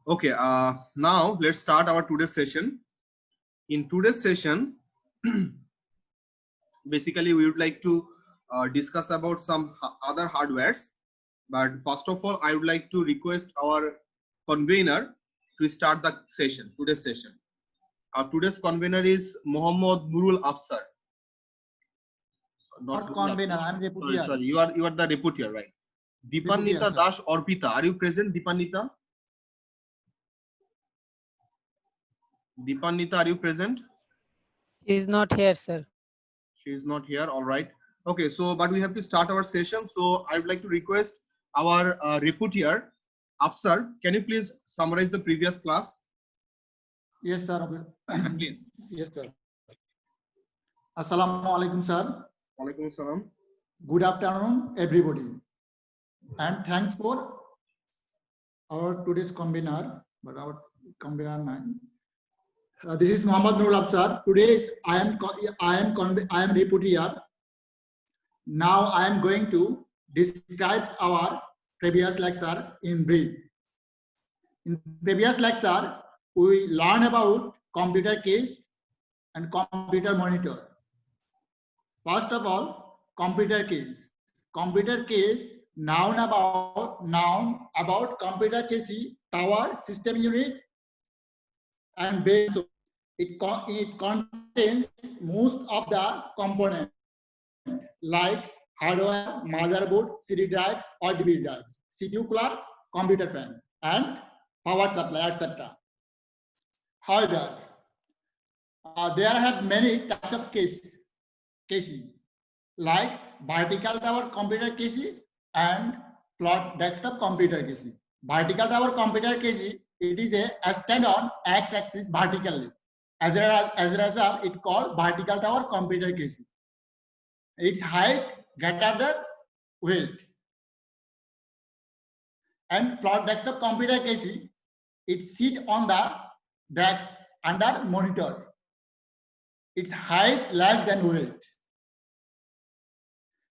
Okay, now let's start our today's session. In today's session, basically we would like to discuss about some other hardwares. But first of all, I would like to request our convener to start the session, today's session. Our today's convener is Mohammad Nurul Afsar. Not convener, I am reputier. Sorry, you are the reputier, right? Dipanita Das Orpita, are you present, Dipanita? Dipanita, are you present? She is not here, sir. She is not here. All right. Okay. So, but we have to start our session. So, I would like to request our reputier, Afsar. Can you please summarize the previous class? Yes, sir. Please. Yes, sir. Assalamu alaikum, sir. Walaikum salam. Good afternoon, everybody. And thanks for our today's convener, but our convener man. This is Mohammad Nurul Afsar. Today I am reputier. Now I am going to describe our previous lecture in brief. In previous lecture, we learned about computer case and computer monitor. First of all, computer case. Computer case, noun about computer chassis, tower, system unit, and base. It contains most of the components like hardware, motherboard, CD drives or DVD drives, CPU cooler, computer fan, and power supply, etc. However, there have many types of cases like vertical tower computer case and flat desktop computer case. Vertical tower computer case, it is a stand-on x-axis vertically. As a result, it called vertical tower computer case. Its height greater than weight. And flat desktop computer case, it sits on the desk under monitor. Its height less than weight.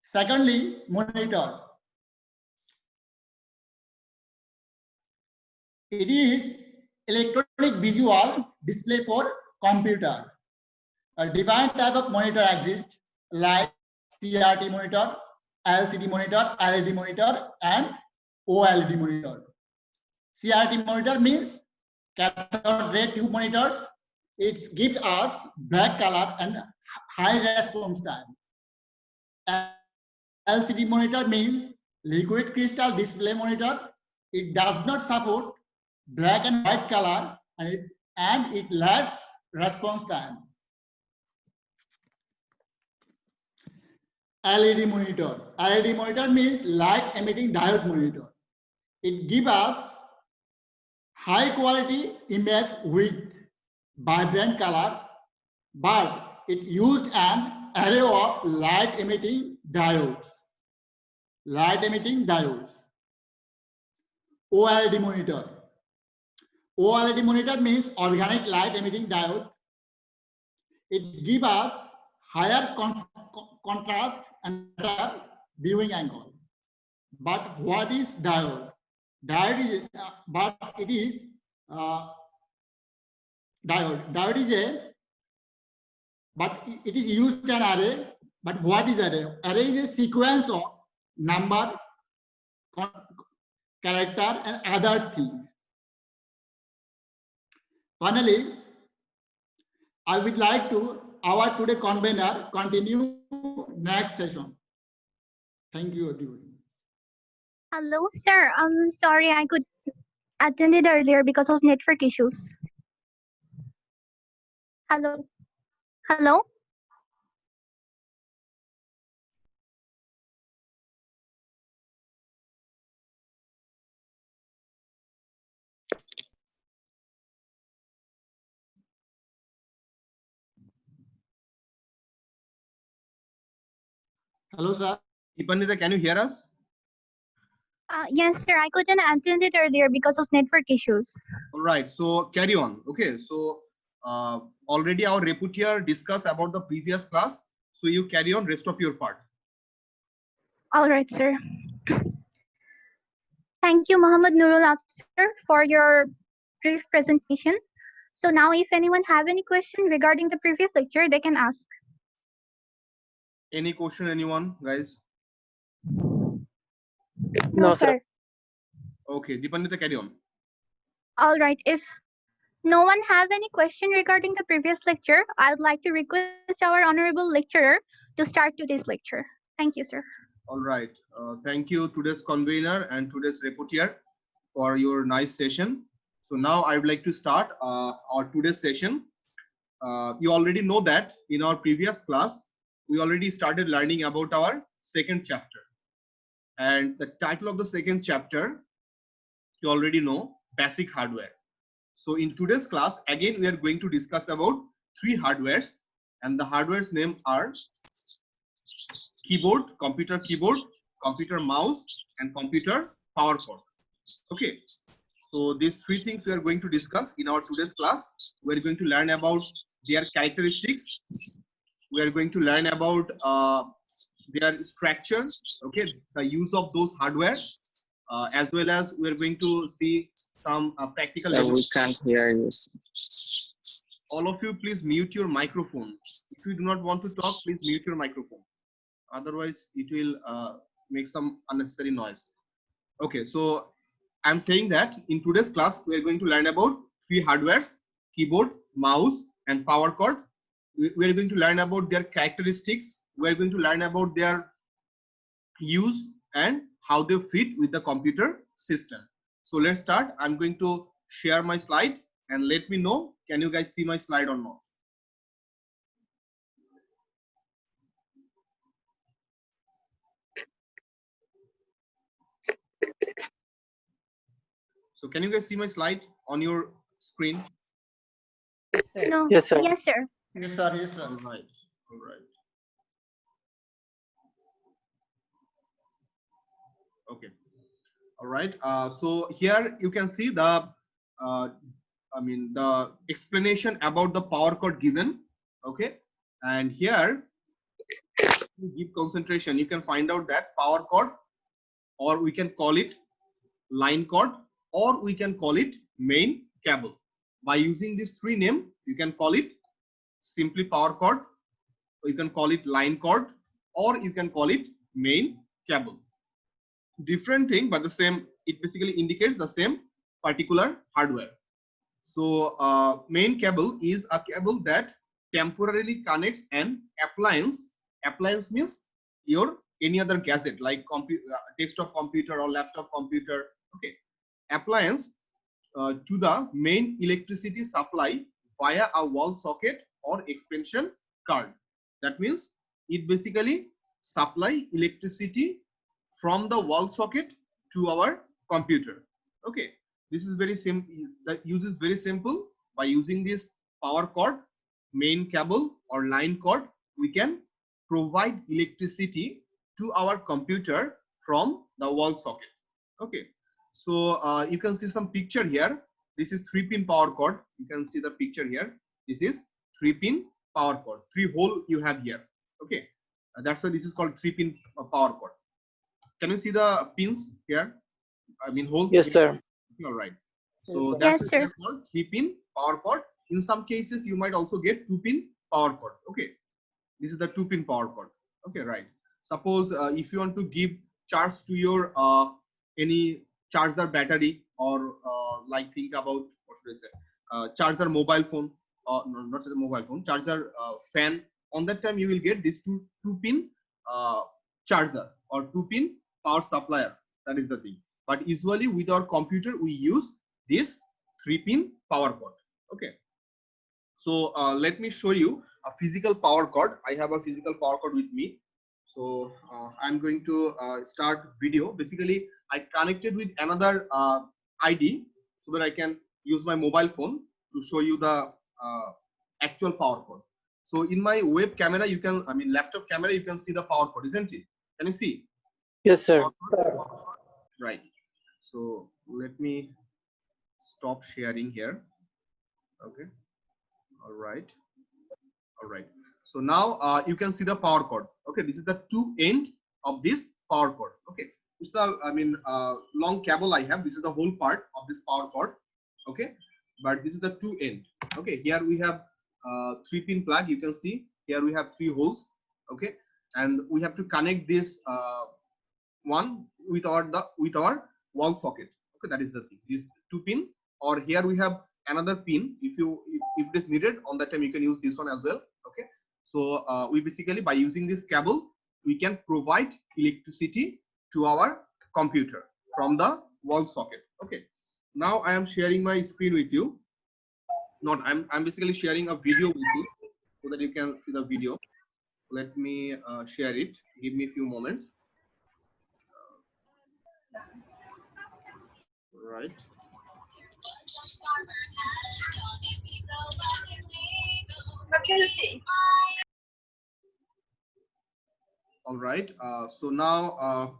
Secondly, monitor. It is electronic visual display for computer. A defined type of monitor exists like CRT monitor, LCD monitor, LED monitor, and OLED monitor. CRT monitor means cathode ray tube monitors. It gives us black color and high response time. LCD monitor means liquid crystal display monitor. It does not support black and white color and it less response time. LED monitor. LED monitor means light emitting diode monitor. It gives us high quality image with vibrant color, but it used an array of light emitting diodes. OLED monitor. OLED monitor means organic light emitting diode. It gives us higher contrast and better viewing angle. But what is diode? Diode is, diode is a, but it is used an array. But what is array? Array is a sequence of number, character, and other things. Finally, I would like to our today convener continue next session. Thank you, everybody. Hello, sir. I'm sorry I could attend it earlier because of network issues. Hello. Hello. Hello, sir. Dipanita, can you hear us? Yes, sir. I couldn't attend it earlier because of network issues. All right. So carry on. Okay. So already our reputier discussed about the previous class. So you carry on rest of your part. All right, sir. Thank you, Mohammad Nurul Afsar, for your brief presentation. So now if anyone have any question regarding the previous lecture, they can ask. Any question, anyone, guys? No, sir. Okay, Dipandita, carry on. All right. If no one have any question regarding the previous lecture, I'd like to request our honorable lecturer to start today's lecture. Thank you, sir. All right. Thank you, today's convener and today's reporter, for your nice session. So now I would like to start our today's session. You already know that in our previous class, we already started learning about our second chapter. And the title of the second chapter, you already know, basic hardware. So in today's class, again, we are going to discuss about 3 hardwares, and the hardware's names are keyboard, computer mouse, and computer power cord. Okay. So these 3 things we are going to discuss in our today's class. We are going to learn about their characteristics. We are going to learn about their structure, okay, the use of those hardware, as well as we are going to see some practical. We can't hear you. All of you, please mute your microphone. If you do not want to talk, please mute your microphone. Otherwise, it will make some unnecessary noise. Okay, so I'm saying that in today's class, we are going to learn about 3 hardwares: keyboard, mouse, and power cord. We are going to learn about their characteristics. We are going to learn about their use and how they fit with the computer system. So let's start. I'm going to share my slide and let me know, can you guys see my slide or not? So can you guys see my slide on your screen? Yes, sir. No. Yes, sir. Yes, sir. Yes, sir. Yes, sir. All right. All right. Okay. All right. So here you can see the, the explanation about the power cord given. Okay. And here, you give concentration, you can find out that power cord, or we can call it line cord, or we can call it main cable. By using these 3 names, you can call it simply power cord, or you can call it line cord, or you can call it main cable. Different thing, but the same, it basically indicates the same particular hardware. So main cable is a cable that temporarily connects an appliance. Appliance means your any other gadget like desktop computer or laptop computer. Okay, appliance to the main electricity supply via a wall socket or expansion card. That means it basically supply electricity from the wall socket to our computer. Okay, this is very simple. The use is very simple. By using this power cord, main cable, or line cord, we can provide electricity to our computer from the wall socket. Okay, so you can see some picture here. This is 3-pin power cord. You can see the picture here. This is 3-pin power cord. 3 hole you have here. Okay, that's why this is called 3-pin power cord. Can you see the pins here? I mean holes. Yes, here. sir. All right. So Yes, that's sir. called 3-pin power cord. In some cases, you might also get 2-pin power cord. Okay, this is the 2-pin power cord. Okay, right. Suppose if you want to give charge to your any charger battery, or like think about, what should I say, charger mobile phone, or no, not just a mobile phone, charger fan. On that time, you will get this 2-pin charger or 2-pin power supplier. That is the thing. But usually with our computer, we use this 3-pin power cord. Okay. So let me show you a physical power cord. I have a physical power cord with me. So I'm going to start video. Basically, I connected with another ID so that I can use my mobile phone to show you the actual power cord. So in my web camera, you can, laptop camera, you can see the power cord, isn't it? Can you see? Yes, sir. Right. So let me stop sharing here. Okay. All right. All right. So now you can see the power cord. Okay. This is the 2 end of this power cord. Okay. It's the long cable I have. This is the whole part of this power cord. Okay. but this is the two end. Okay, here we have 3-pin plug. You can see here we have 3 holes. Okay, and we have to connect this one with our wall socket. Okay, that is the thing. This 2-pin, or here we have another pin. If it is needed on that time, you can use this one as well. Okay, so we basically, by using this cable, we can provide electricity to our computer from the wall socket. Okay, now I am sharing my screen with you. Not, I'm basically sharing a video with you so that you can see the video. Let me share it. Give me a few moments. Right. All right. So now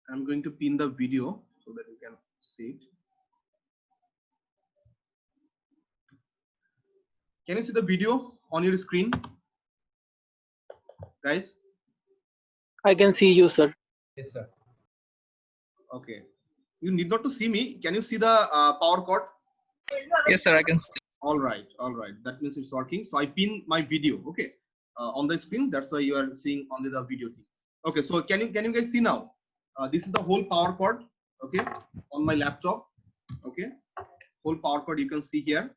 I'm going to pin the video so that you can see it. Can you see the video on your screen, guys? I can see you, sir. Yes, sir. Okay. You need not to see me. Can you see the power cord? Yes, sir. I can see. All right. All right. That means it's working. So I pin my video. Okay. On the screen. That's why you are seeing only the video thing. Okay. So can you guys see now? This is the whole power cord. Okay. On my laptop. Okay. Whole power cord you can see here.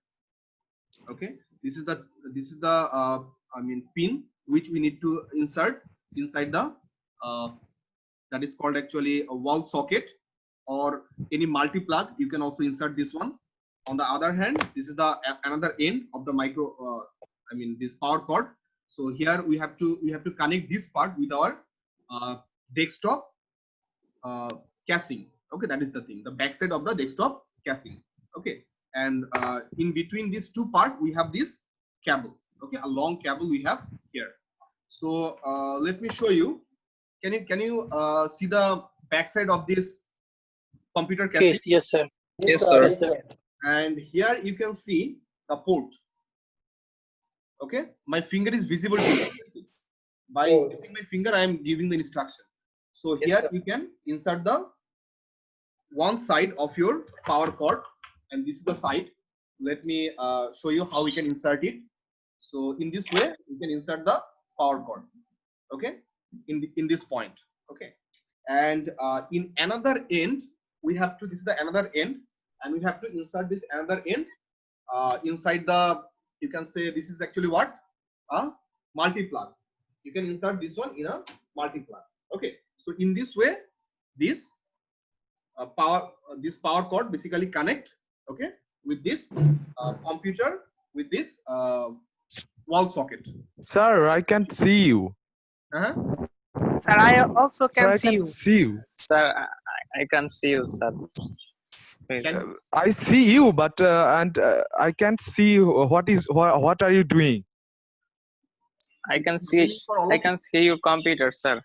Okay. This is the pin which we need to insert inside the that is called actually a wall socket or any multi plug. You can also insert this one. On the other hand, this is the another end of the this power cord. So here we have to connect this part with our desktop casing. Okay, that is the thing, the backside of the desktop casing. Okay, and in between these two parts we have this cable. Okay, a long cable we have here. So let me show you. Can you see the backside of this computer casing? Yes, sir. Yes, sir. Yes, sir. And here you can see the port. Okay, my finger is visible to you. By using my finger, I am giving the instruction. So here you can insert the one side of your power cord, and this is the side. Let me show you how we can insert it. So in this way, you can insert the power cord. Okay, in this point. Okay, and in another end, we have to. This is the another end, and we have to insert this another end inside the. You can say this is actually what? A multi-plug. You can insert this one in a multi-plug. Okay, so in this way, this power cord basically connect. Okay, with this computer with this wall socket. Sir, I can't see you. Sir, I also Sir, can I see can't you. see you. Sir, I can see you, sir. Please. I see you, but I can't see what are you doing? I can see your computer, sir.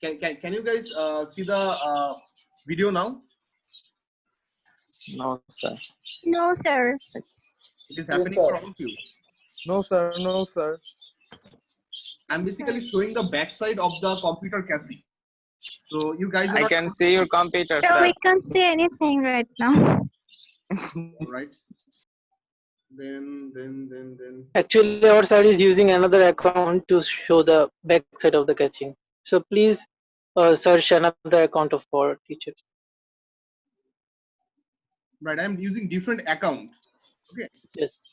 Can you guys see the video now? No, sir. No, sir. It is happening for all of you. No, sir. No, sir. I'm basically showing the backside of the computer casing. So you guys are I not can see your computer, So sir. we can't see anything right now. right. Then. Actually, our side is using another account to show the back side of the catching. So please search another account of our teacher. Right, I'm using different account. Okay. Yes.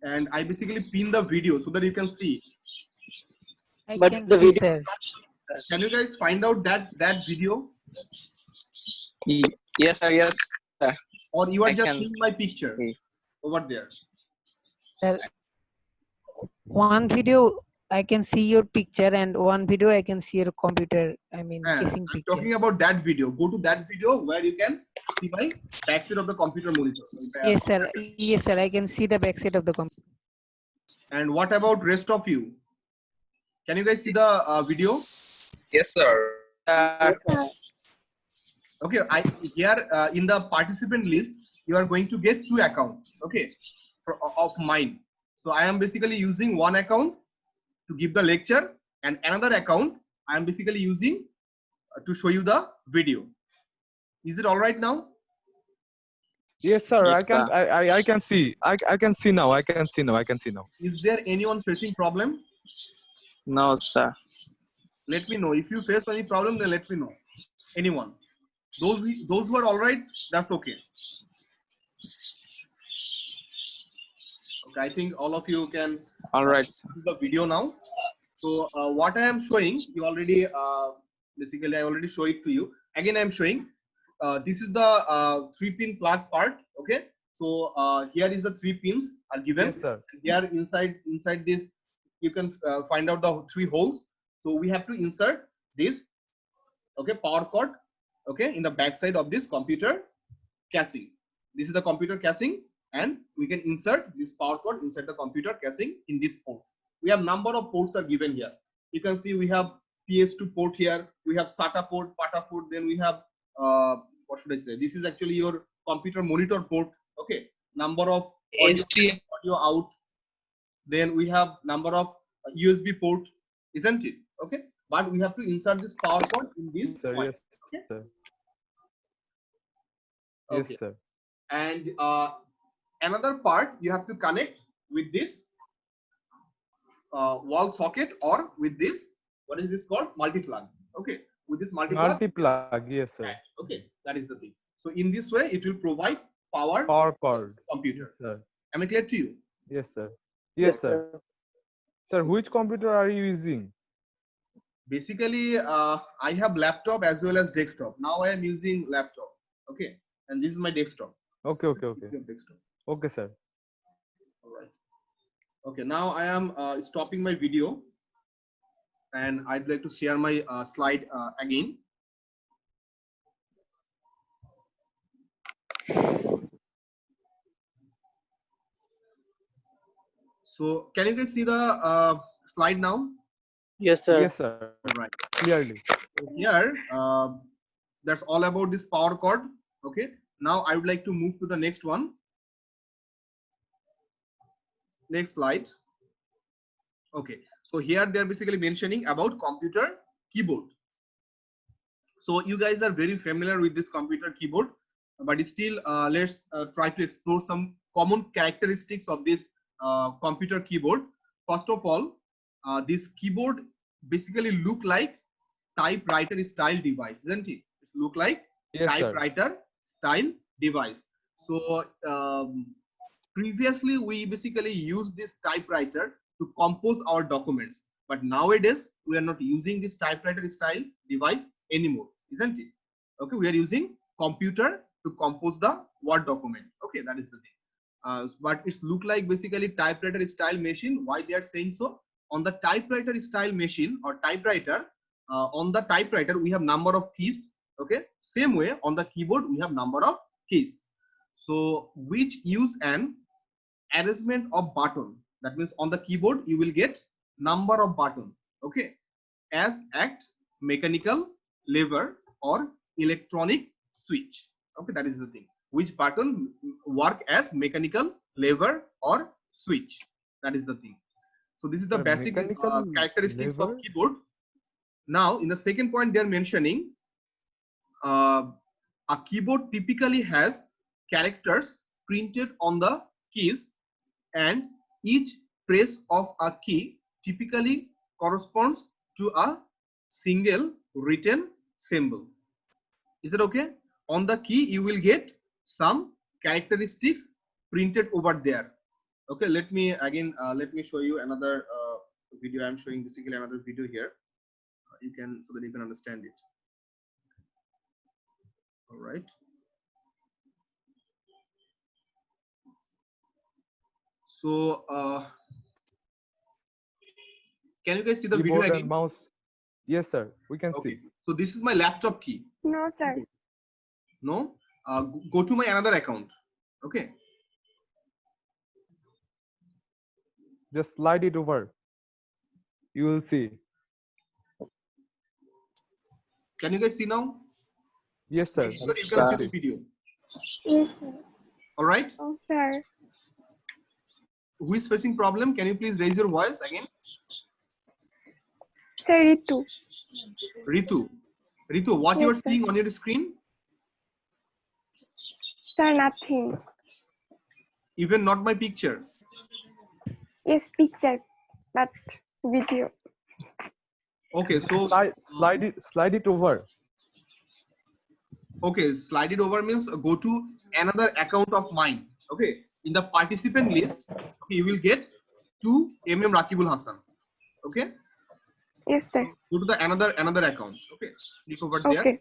And I basically pin the video so that you can see. But the video. Sir. Can you guys find out that video? Yes, sir. Yes, sir. Or you are I just can seeing my picture see. over there? Sir, one video I can see your picture, and one video I can see your computer. I mean, kissing I'm picture. talking about that video. Go to that video where you can see my backside of the computer monitor. Yes, sir. Yes, sir. I can see the backside of the computer. And what about rest of you? Can you guys see the video? Yes, sir. Okay, here in the participant list, you are going to get 2 accounts. Okay, of mine. So I am basically using one account to give the lecture, and another account I am basically using to show you the video. Is it all right now? Yes, sir. Yes, I can. sir. I can see. I can see now. I can see now. I can see now. Is there anyone facing problem? No, sir. Let me know. If you face any problem, then let me know. Anyone? Those who are all right, that's okay. Okay, I think all of you can All right. see the video now. So what I am showing, you already basically I already show it to you. Again, I am showing. This is the 3-pin plug part. Okay. So here is the 3 pins are given. Yes, sir. Here inside this, you can find out the 3 holes. So we have to insert this, okay, power cord, okay, in the back side of this computer casing. This is the computer casing, and we can insert this power cord inside the computer casing in this port. We have number of ports are given here. You can see we have PS2 port here, we have SATA port, PATA port, then we have what should I say? This is actually your computer monitor port. Okay, number of audio out. Then we have number of USB port, isn't it? Okay, but we have to insert this power cord in this Yes, sir. point. Yes, Okay? sir. Okay. Yes, sir. And another part you have to connect with this wall socket or with this, what is this called? Multi-plug. Okay, with this multi-plug. Multi-plug. Yes, sir. Okay, that is the thing. So in this way, it will provide power Power to cord. the computer. Yes, sir. Am I clear to you? Yes, sir. Yes, sir. Sir, which computer are you using? Basically, I have laptop as well as desktop. Now I am using laptop. Okay, and this is my desktop. Okay, okay, okay. Desktop. Okay, sir. All right. Okay, now I am stopping my video, and I'd like to share my slide again. So, can you guys see the slide now? Yes, sir. Yes, sir. All right. Clearly. Here, that's all about this power cord. Okay. Now I would like to move to the next one. Next slide. Okay. So here they are basically mentioning about computer keyboard. So you guys are very familiar with this computer keyboard, but still let's try to explore some common characteristics of this computer keyboard. First of all, this keyboard basically look like typewriter style device, isn't it? It look like typewriter style device. So previously we basically used this typewriter to compose our documents, but nowadays we are not using this typewriter style device anymore, isn't it? Okay, we are using computer to compose the Word document. Okay, that is the thing. But it's look like basically typewriter style machine. Why they are saying so? On the typewriter style machine or typewriter, on the typewriter we have number of keys. Okay, same way on the keyboard we have number of keys. So which use an arrangement of button. That means on the keyboard you will get number of button. Okay, as act mechanical lever or electronic switch. Okay, that is the thing. Which button work as mechanical lever or switch. That is the thing. So this is the basic characteristics of keyboard. Now in the second point they are mentioning a keyboard typically has characters printed on the keys, and each press of a key typically corresponds to a single written symbol. Is that okay? On the key you will get some characteristics printed over there. Okay, let me again let me show you another video. I'm showing basically another video here. You can, so that you can understand it. All right. So can you guys see the video again? And mouse. Yes, sir. We can see. So this is my laptop key. No, sir. No. Go to my another account. Okay. Just slide it over. You will see. Can you guys see now? Yes, sir. So you can see the video. Yes, sir. All right. Oh, sir. Who is facing problem? Can you please raise your voice again? Sir, Ritu. Ritu. Ritu, what you Yes, are sir. seeing on your screen? Sir, nothing. Even not my picture. Yes, picture, not video. Okay, so Slide it over. okay, slide it over means go to another account of mine. Okay, in the participant list, okay, you will get 2 Rakibul Hasan. Okay, Yes, sir. go to the another account. Okay, click over there. Okay.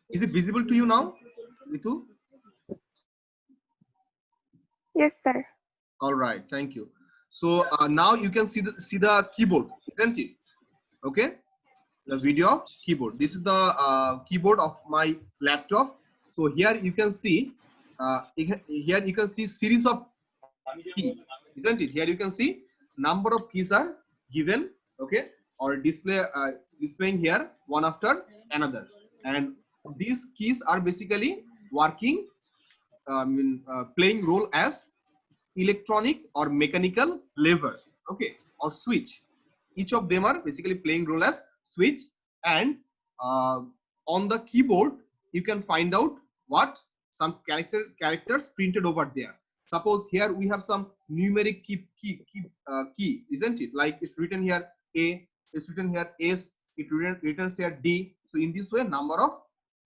Is it visible to you now, Ritu? Yes, sir. All right, thank you. So now you can see the keyboard, isn't it? Okay, the video keyboard. This is the keyboard of my laptop. So here you can see series of keys, isn't it? Here you can see number of keys are given, okay, or displaying here one after another, and these keys are basically working, playing role as electronic or mechanical lever, okay, or switch. Each of them are basically playing role as switch, and on the keyboard you can find out what some characters printed over there. Suppose here we have some numeric key, isn't it? Like it's written here A, it's written here S, it returns here D. So in this way, number of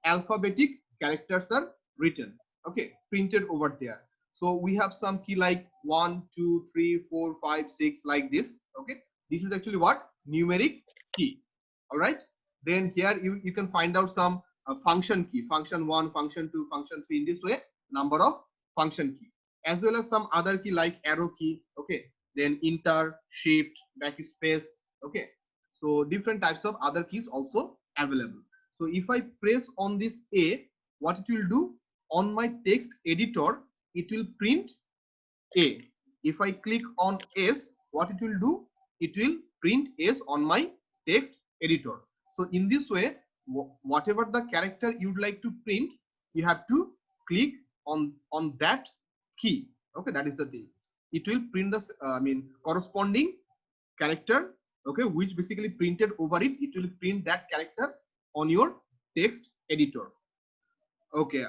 alphabetic characters are written, okay, printed over there. So we have some key like 1, 2, 3, 4, 5, 6, like this. Okay, this is actually what numeric key. All right. Then here you can find out some function key, function 1, function 2, function 3. In this way, number of function key, as well as some other key like arrow key. Okay. Then enter, shift, backspace. Okay. So different types of other keys also available. So if I press on this A, what it will do on my text editor, it will print A. If I click on S, what it will do? It will print S on my text editor. So in this way, whatever the character you'd like to print, you have to click on that key. Okay, that is the thing. It will print the corresponding character, okay, which basically printed over it. It will print that character on your text editor. Okay,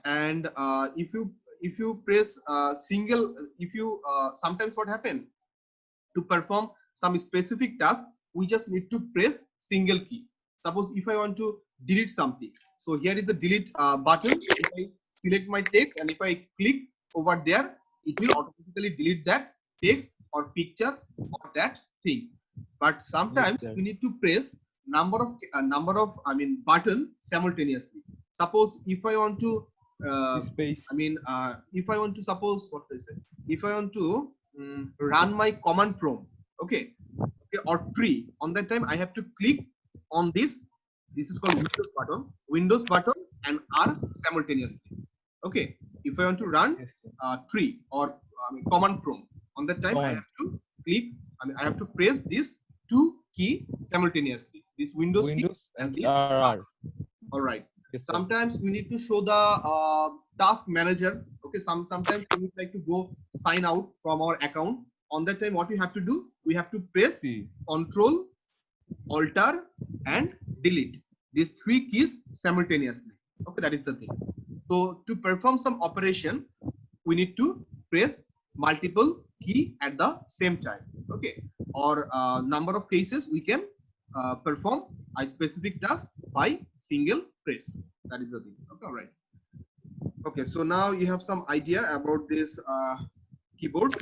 and if you press single, sometimes what happen, to perform some specific task, we just need to press single key. Suppose if I want to delete something, so here is the delete button. If I select my text and if I click over there, it will automatically delete that text or picture or that thing. But sometimes we need to press number of button simultaneously. Suppose if I want to if I want to suppose what they say, if I want to run my command prompt, okay, or tree, on that time I have to click on this. This is called Windows button and R simultaneously. Okay, if I want to run tree or command prompt, on that time I have to click. I have to press this 2 key simultaneously. This Windows key and this R. All right. Yes, sometimes we need to show the task manager. Okay, sometimes we would like to go sign out from our account. On that time, what we have to do, we have to press Control, Alter, and Delete. These 3 keys simultaneously. Okay, that is the thing. So to perform some operation, we need to press multiple key at the same time. Okay, or number of cases we can perform a specific task by single press. That is the thing. Okay, all right. Okay, so now you have some idea about this keyboard.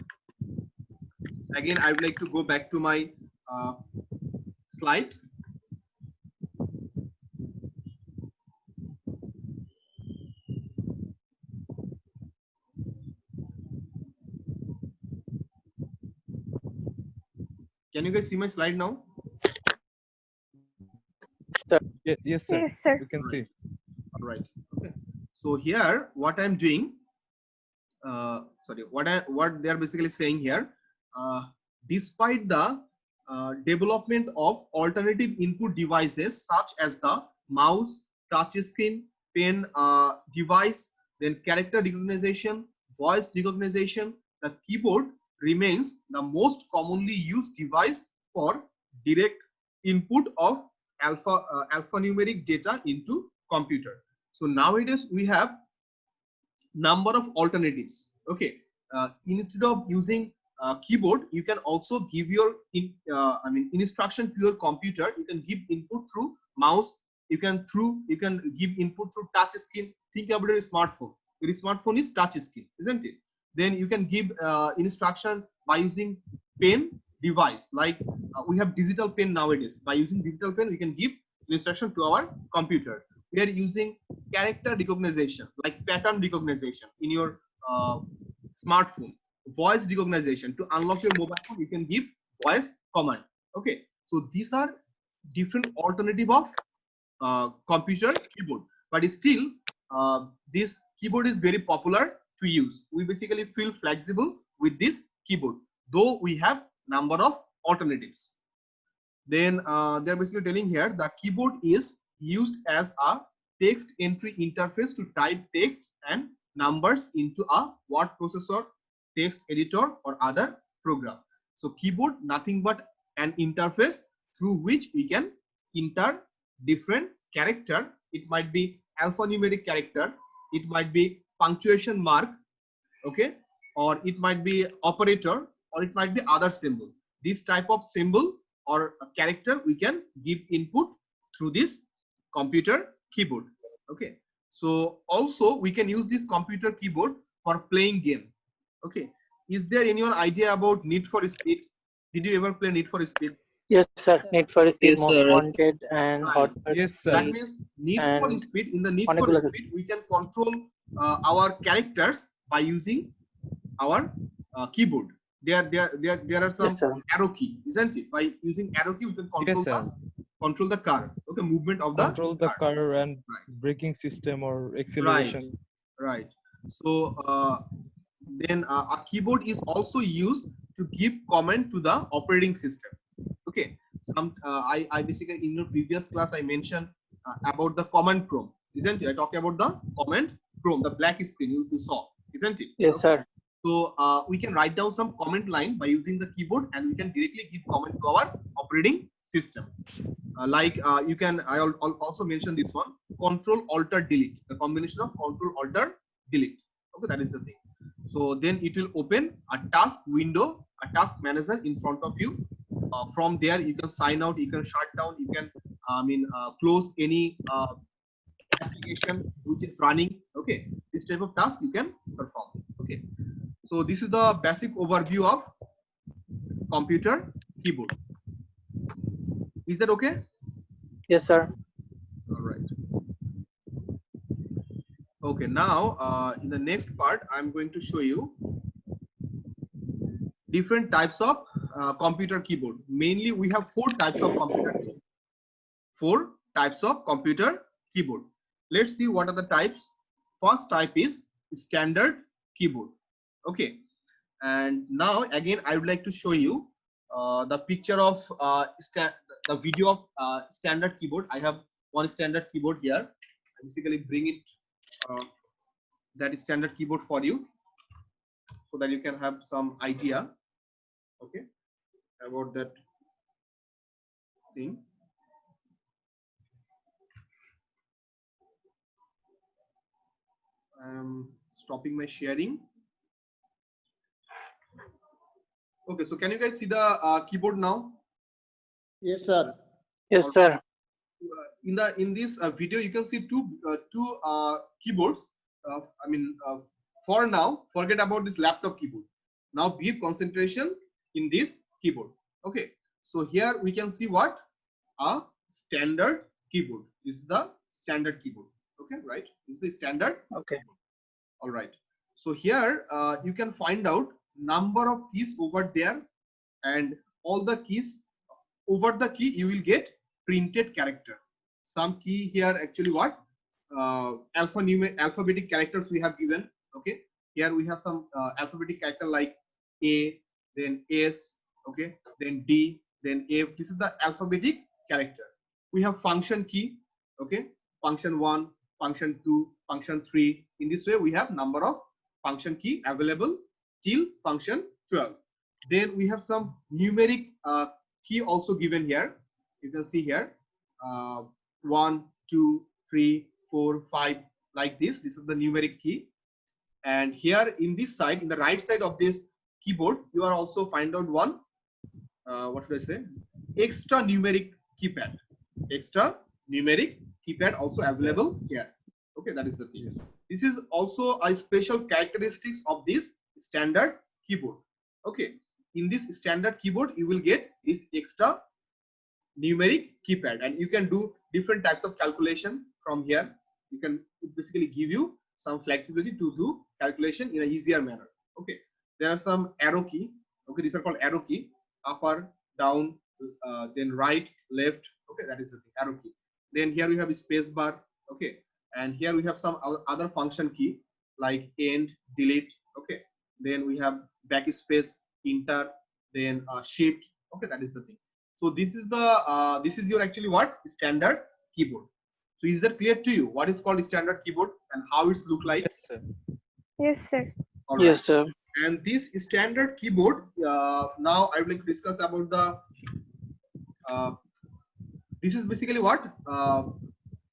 Again, I would like to go back to my slide. Can you guys see my slide now? Yes, sir. Yes, sir. You can see. All right. Okay. So here, what I'm doing, what they are basically saying here, despite the development of alternative input devices such as the mouse, touch screen, pen device, then character recognition, voice recognition, the keyboard remains the most commonly used device for direct input of alphanumeric data into computer. So nowadays we have number of alternatives. Okay, instead of using keyboard, you can also give your instruction to your computer. You can give input through mouse. You can give input through touch screen. Think about your smartphone. Your smartphone is touch screen, isn't it? Then you can give instruction by using pen device. Like we have digital pen nowadays. By using digital pen, we can give instruction to our computer. We are using character recognition, like pattern recognition in your smartphone. Voice recognition. To unlock your mobile phone, you can give voice command. Okay, so these are different alternative of computer keyboard, but still this keyboard is very popular to use. We basically feel flexible with this keyboard, though we have number of alternatives. Then they're basically telling here the keyboard is used as a text entry interface to type text and numbers into a word processor, text editor, or other program. So keyboard nothing but an interface through which we can enter different character. It might be alphanumeric character, it might be punctuation mark, okay, or it might be operator, or it might be other symbol. This type of symbol or a character we can give input through this computer keyboard. Okay, so also we can use this computer keyboard for playing game. Okay, is there anyone idea about Need for Speed? Did you ever play Need for Speed? Yes, sir. Need for Speed, Yes, Most sir. Wanted, and Right. Hot Pursuit. Yes, sir. That means Need for And Speed. In the Need Honorable for Assassin. Speed, we can control our characters by using our keyboard. There are some Yes, sir. arrow key, isn't it? By using arrow key, we can control Yes, control the car. Okay, movement of the Control the car. car and Right. braking system or acceleration. Right. So then a keyboard is also used to give comment to the operating system. Okay. I basically in your previous class I mentioned about the command prompt, isn't it? I talked about the command prompt, the black screen you saw, isn't it? Yes, sir. So we can write down some comment line by using the keyboard, and we can directly give comment to our operating system. You can, I'll also mention this one, Control Alter Delete, the combination of Control Alter Delete. Okay, that is the thing. So then it will open a task window, a task manager in front of you. From there you can sign out, you can shut down, you can close any application which is running. Okay, this type of task you can perform. Okay, so this is the basic overview of computer keyboard. Is that okay? Yes, sir. All right. Okay, now in the next part I'm going to show you different types of computer keyboard. Mainly we have 4 types of computer keyboard. 4 types of computer keyboard. Let's see what are the types. First type is standard keyboard. Okay, and now again I would like to show you the picture of the video of standard keyboard. I have one standard keyboard here. I basically bring it that is standard keyboard for you, so that you can have some idea, okay, about that thing. I'm stopping my sharing. Okay, so can you guys see the keyboard now? Yes, sir. Yes, sir. In this video, you can see two keyboards. For now, forget about this laptop keyboard. Now, give concentration in this keyboard. Okay, so here we can see what a standard keyboard is. The standard keyboard. Okay, right? This is the standard. Okay. All right. So here you can find out number of keys over there, and all the keys over the key you will get printed character. Some key here actually what alphabetic characters we have given. Okay, here we have some alphabetic character like A, then S, okay, then D, then F. This is the alphabetic character. We have function key, okay, function 1, function 2, function 3. In this way we have number of function key available till function 12. Then we have some numeric key also given here. You can see here 1, 2, 3, 4, 5, like this. This is the numeric key. And here in this side, in the right side of this keyboard, you are also find out one, what should I say, extra numeric keypad. Extra numeric keypad also available here. Okay, that is the thing. This is also a special characteristics of this standard keyboard. Okay, in this standard keyboard, you will get this extra numeric keypad, and you can do different types of calculation from here. You can basically give you some flexibility to do calculation in an easier manner. Okay, there are some arrow key. Okay, these are called arrow key. Upper, down, then right, left. Okay, that is the thing, arrow key. Then here we have a space bar. Okay, and here we have some other function key like end, delete. Okay, then we have backspace, enter, then shift. Okay, that is the thing. So this is the this is your actually what standard keyboard. So is that clear to you? What is called standard keyboard and how it's look like? Yes, sir. Yes, sir. All right. Yes, sir. And this standard keyboard, now I would like to discuss about the, this is basically what?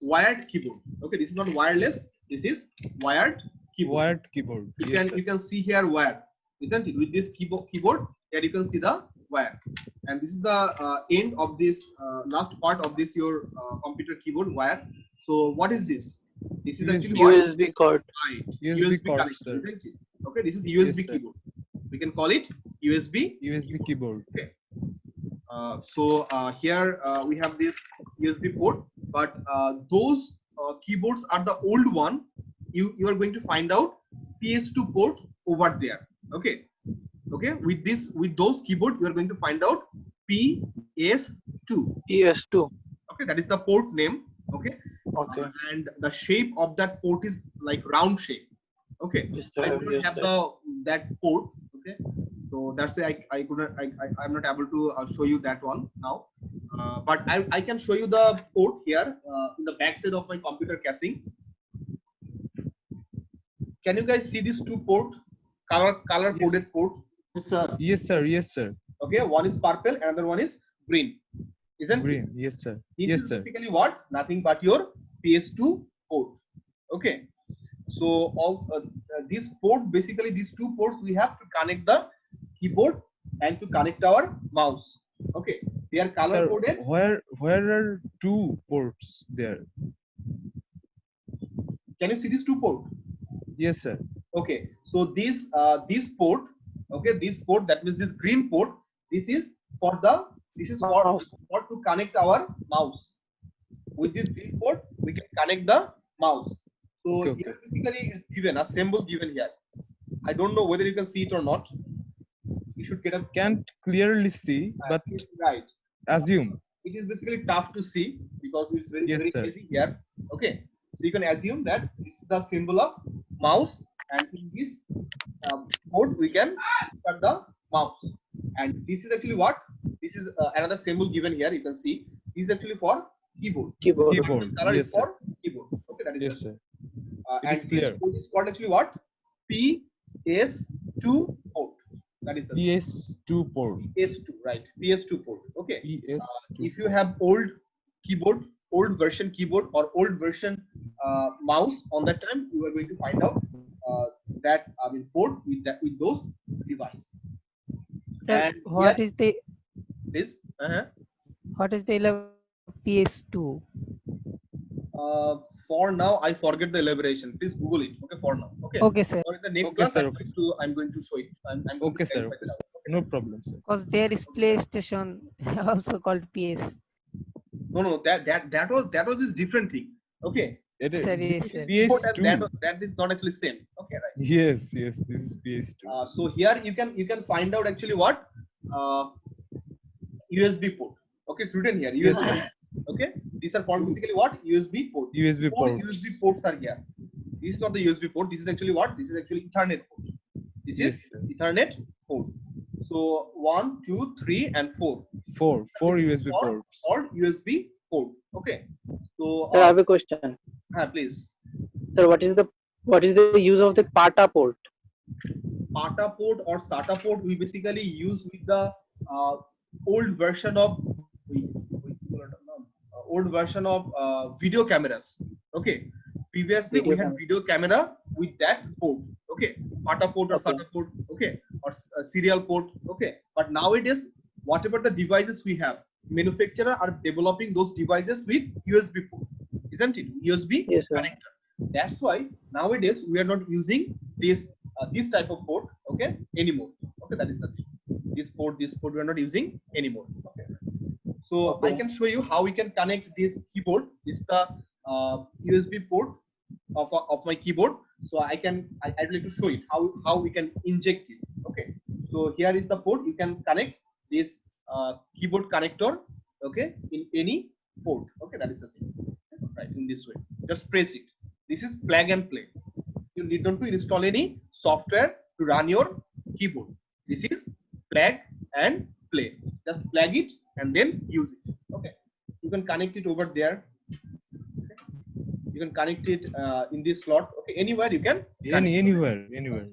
Wired keyboard. Okay, this is not wireless, this is wired keyboard. Wired keyboard. You can see here wire, isn't it? With this keyboard, here you can see the wire. And this is the end of this last part of this your computer keyboard wire. So what is this? This is actually USB cord. Right. USB cord, connection, sir. isn't it? Okay, this is USB Yes, sir. keyboard. We can call it USB. USB keyboard. Okay. Here we have this USB port, but those keyboards are the old one. You are going to find out PS2 port over there. Okay. Okay. With those keyboard, you are going to find out PS2. PS2. Okay, that is the port name. Okay. Okay. And the shape of that port is like round shape. Okay. Yes, I sir. don't Yes, have sir. that port. Okay. So that's why I'm not able to show you that one now. But I can show you the port here in the back side of my computer casing. Can you guys see these two port, color coded port? Yes, sir. Yes, sir. Yes, sir. Okay, one is purple, another one is green. Isn't it? Green. Yes, sir. This Yes, is sir. basically what? Nothing but your PS2 port. Okay. So all this port, basically these two ports, we have to connect the keyboard and to connect our mouse. Okay. They are color Sir, coded. where are two ports there? Can you see these two ports? Yes, sir. Okay. So this port, okay, this port, that means this green port, this is for to connect our mouse. With this green port, we can connect the mouse. So Okay, here basically it's given a symbol given here. I don't know whether you can see it or not. You should get a Can't clearly see, but right. assume. It is basically tough to see because it's very Yes, very sir. easy here. Okay, so you can assume that this is the symbol of mouse, and in this port we can insert the mouse. And this is actually what? This is another symbol given here. You can see this is actually for keyboard. Keyboard. Keyboard. The color Yes, is sir. for keyboard. Okay, that is Yes, the- sir. It and is this clear. port is called actually what? PS2 port. That is the PS2 port. PS2, right? PS2 port. Okay. PS2. If you have old keyboard, old version keyboard or old version mouse on that time, you are going to find out that port with those device. Sir, And what is the this? PS2? For now, I forget the elaboration. Please Google it. Okay, for now. Okay. Okay, sir. For the next Okay, class, sir, I'm going to show it. I'm going Okay, to sir. clarify this out. No problem, sir. Because there is PlayStation also called PS. No, that was a different thing. Okay. It is Sir, yes, sir. Keyboard and PS2. that is not actually same. Okay, right. Yes, yes. This is PS2. So here you can find out actually what USB port. Okay, it's written here USB. Okay, these are called basically what? USB port. USB Four ports. USB ports are here. This is not the USB port. This is actually what? This is actually Ethernet port. This Yes, is sir. Ethernet port. So 1, 2, 3, and 4. Four This is USB for ports. all USB port. Okay. So Sir, I have a question. please. Sir, what is the use of the PATA port? PATA port or SATA port we basically use with the old version of old version of video cameras. Okay, previously we had video camera with that port. Okay, PATA port or SATA port. Okay, or serial port. Okay, but nowadays whatever the devices we have, manufacturer are developing those devices with USB port, isn't it? USB connector. That's why nowadays we are not using this type of port, okay, anymore. Okay, that is the thing. This port we are not using anymore. Okay. So I can show you how we can connect this keyboard. This is the USB port of my keyboard. So I'd like to show you how we can inject it. Okay. So here is the port. You can connect this keyboard connector, okay, in any port. Okay, that is the thing. Right, in this way. Just press it. This is plug and play. You need not to install any software to run your keyboard. This is plug and play. Just plug it and then use it. Okay. You can connect it over there. Okay. You can connect it in this slot. Okay. Anywhere you can. Anywhere.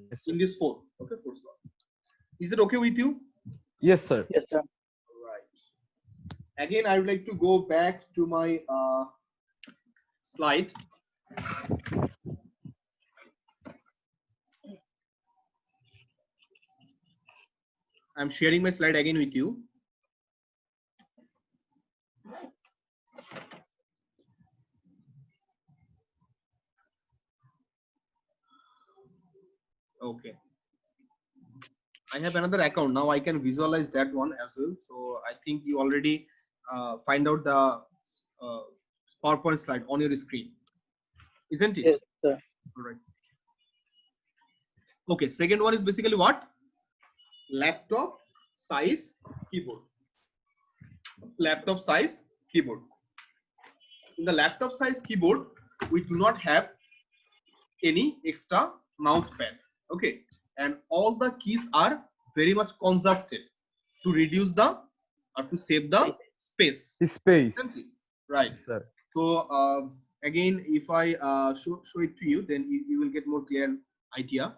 Yes, in this 4. Okay, 4 slot. Is it okay with you? Yes, sir. Yes, sir. Right. Again, I would like to go back to my slide. I'm sharing my slide again with you. Okay. I have another account now. I can visualize that one as well. So I think you already find out the PowerPoint slide on your screen, isn't it? Yes, sir. All right. Okay. Second one is basically what? Laptop size keyboard. Laptop size keyboard. In the laptop size keyboard, we do not have any extra mouse pad. Okay, and all the keys are very much congested to reduce the or to save the space. Right. Sir. So again, if I show it to you, then you will get more clear idea.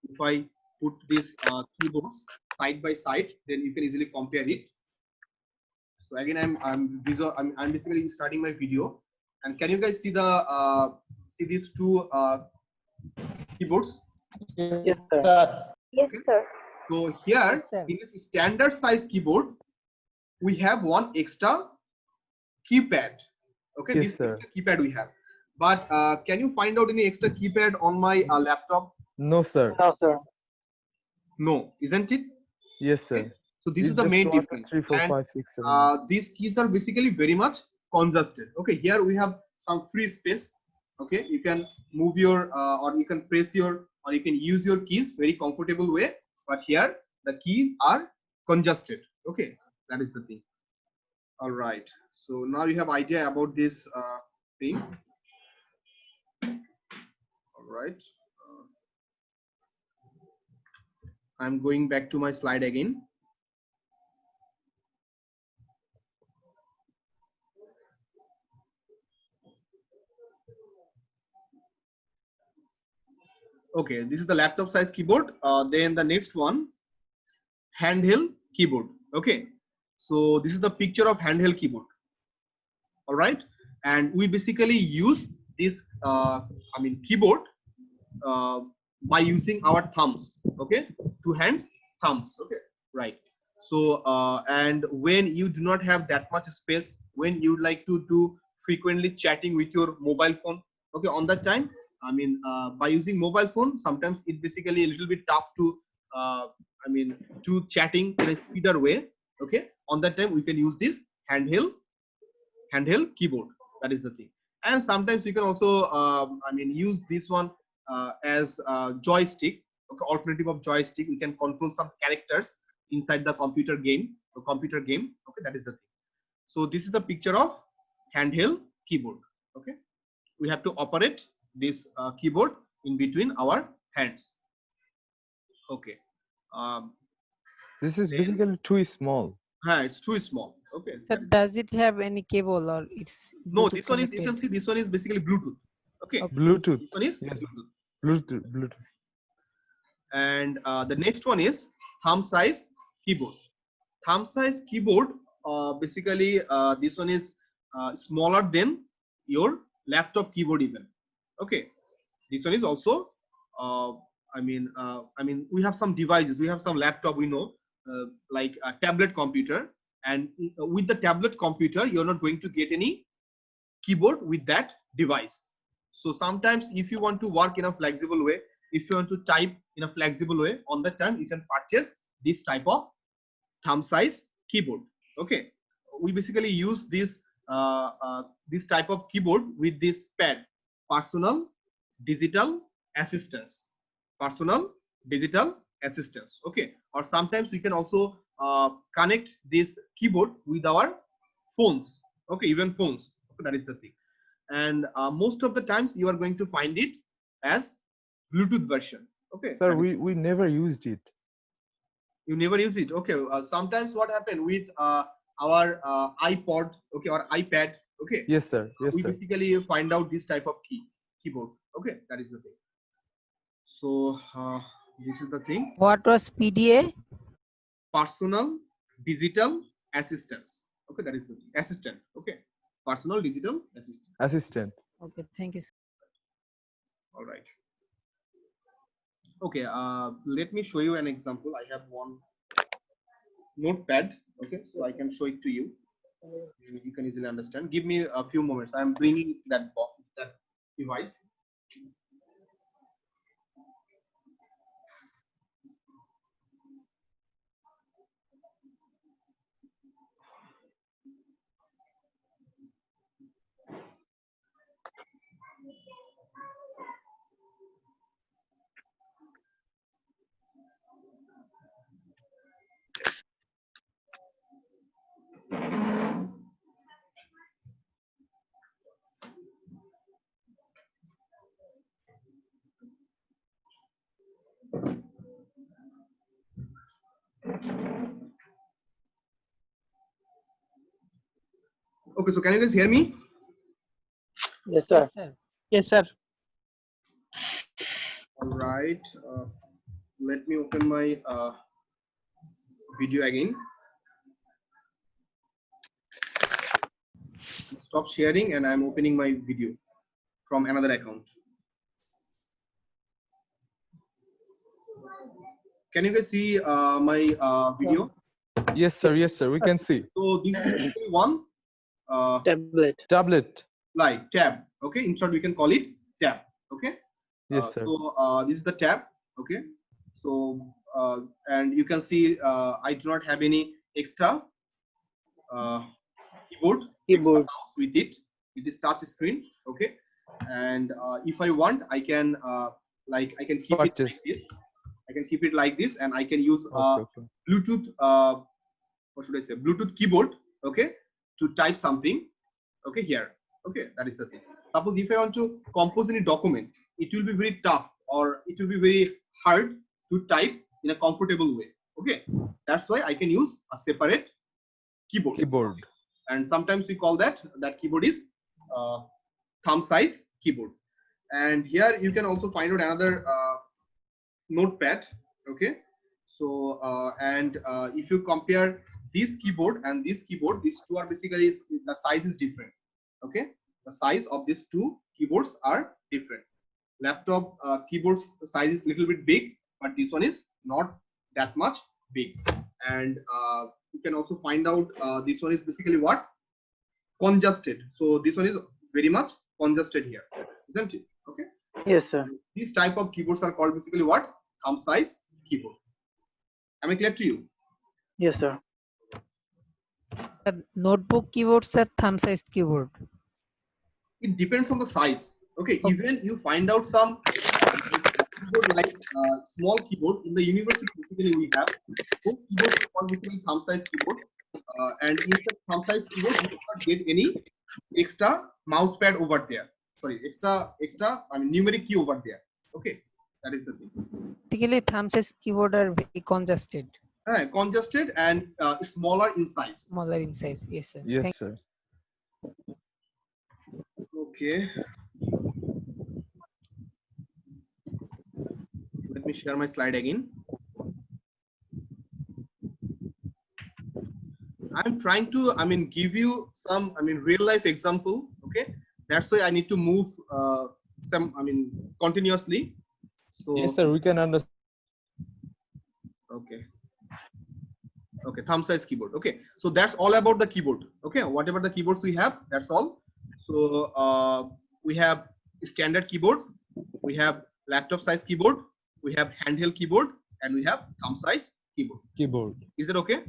If I put these keyboards side by side, then you can easily compare it. So again, I'm basically starting my video, and can you guys see the see these two keyboards? Yes, sir. Yes, sir. So here in this standard size keyboard, we have one extra keypad. Okay, Yes, this sir. extra keypad we have. But can you find out any extra keypad on my laptop? No, sir. No, sir. No, isn't it? Yes, sir. Okay. So this It's is the just main 1, 2, difference. 3, 4, And 5, 6, 7. these keys are basically very much congested. Okay, here we have some free space. Okay, you can move your or you can press your or you can use your keys very comfortable way. But here the keys are congested. Okay, that is the thing. All right. So now you have idea about this thing. All right. I'm going back to my slide again. Okay, this is the laptop size keyboard. Then the next one, handheld keyboard. Okay, so this is the picture of handheld keyboard. All right, and we basically use this keyboard by using our thumbs. Okay, two hands, thumbs. Okay, right. So and when you do not have that much space, when you would like to do frequently chatting with your mobile phone, okay, on that time, by using mobile phone, sometimes it basically a little bit tough to to chatting in a speeder way. Okay, on that time we can use this handheld keyboard. That is the thing. And sometimes you can also use this one as a joystick. Okay, alternative of joystick. We can control some characters inside the computer game. Okay, that is the thing. So this is the picture of handheld keyboard. Okay, we have to operate this keyboard in between our hands. Okay. This is basically too small. It's too small. Okay. So does it have any cable or it's no? Bluetooth This one is, you connected? can see, this one is basically Bluetooth. Okay. Bluetooth. This one is Yes. Bluetooth. Bluetooth. And the next one is thumb size keyboard. Thumb size keyboard. Basically, this one is smaller than your laptop keyboard even. Okay, this one is also I mean we have some devices, we have some laptop, we know, like a tablet computer, and with the tablet computer you're not going to get any keyboard with that device. So sometimes if you want to work in a flexible way, if you want to type in a flexible way, on that time you can purchase this type of thumb size keyboard. Okay, we basically use this type of keyboard with this pad, personal digital assistance, personal digital assistance. Okay, or sometimes we can also connect this keyboard with our phones. Okay, even phones. Okay, that is the thing. And most of the times you are going to find it as Bluetooth version. Okay, Sir, we never used it. you never use it. Okay, sometimes what happened with our iPod, okay, or iPad. Okay, Yes, sir. Yes, we sir. basically find out this type of keyboard. Okay, that is the thing. So this is the thing. What was PDA? Personal digital assistance. Okay, that is the thing. Assistant. Okay, personal digital assistant. Okay, thank you. All right. Okay, let me show you an example. I have one notepad. Okay, so I can show it to you. You can easily understand. Give me a few moments. I'm bringing that device. Okay, so can you guys hear me? Yes, sir. Yes, sir. All right. Let me open my video again. Stop sharing, and I'm opening my video from another account. Can you guys see my video? Yes, sir. Yes, sir. We can see. So this is basically one Tablet. Tablet. like tab. Okay, in short we can call it tab. Okay. Yes, sir. So this is the tab. Okay. So and you can see I do not have any extra keyboard, extra mouse with it. It is touch screen. Okay. And if I want, I can I can keep it like this. I can keep it like this, and I can use Bluetooth. What should I say? Bluetooth keyboard. Okay, to type something. Okay, here. Okay, that is the thing. Suppose if I want to compose any document, it will be very tough, or it will be very hard to type in a comfortable way. Okay, that's why I can use a separate keyboard. And sometimes we call that keyboard is thumb size keyboard. And here you can also find out another notepad. Okay, so and if you compare this keyboard and this keyboard, these two are basically, the size is different. Okay, the size of these two keyboards are different. Laptop keyboard's size is a little bit big, but this one is not that much big. And you can also find out this one is basically what? Congested. So this one is very much congested here, isn't it? Okay. Yes, sir. These type of keyboards are called basically what? Thumb size keyboard. Am I clear to you? Yes, sir. Notebook keyboards are thumb sized keyboard. It depends on the size. Okay, even you find out some keyboard like small keyboard in the university. Basically, we have those keyboards are called basically thumb size keyboard, and in the thumb size keyboard, you cannot get any extra mouse pad over there. Sorry, extra. I mean numeric key over there. Okay, that is the thing. Basically, thumb sized keyboard are very congested. Congested and smaller in size. Smaller in size. Yes, sir. Yes, sir. Okay. Let me share my slide again. I'm trying to, give you some, real life example. Okay, that's why I need to move some, continuously. So Yes, sir. We can understand. okay. Okay, thumb size keyboard. Okay, so that's all about the keyboard. Okay, whatever the keyboards we have, that's all. So we have standard keyboard, we have laptop size keyboard, we have handheld keyboard, and we have thumb size keyboard. Keyboard. Is it okay?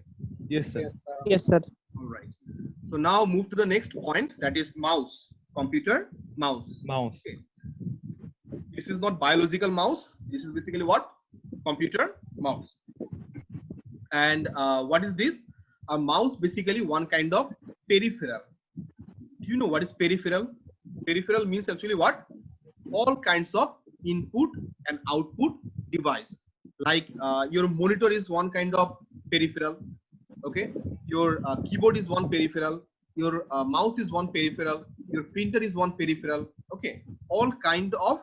Yes, sir. Yes, sir. All right. So now move to the next point, that is mouse. Computer mouse. Mouse. Okay. This is not biological mouse. This is basically what? Computer mouse. And what is this? A mouse basically one kind of peripheral. Do you know what is peripheral? Peripheral means actually what? All kinds of input and output device. Like your monitor is one kind of peripheral. Okay, your keyboard is one peripheral. Your mouse is one peripheral. Your printer is one peripheral. Okay, all kinds of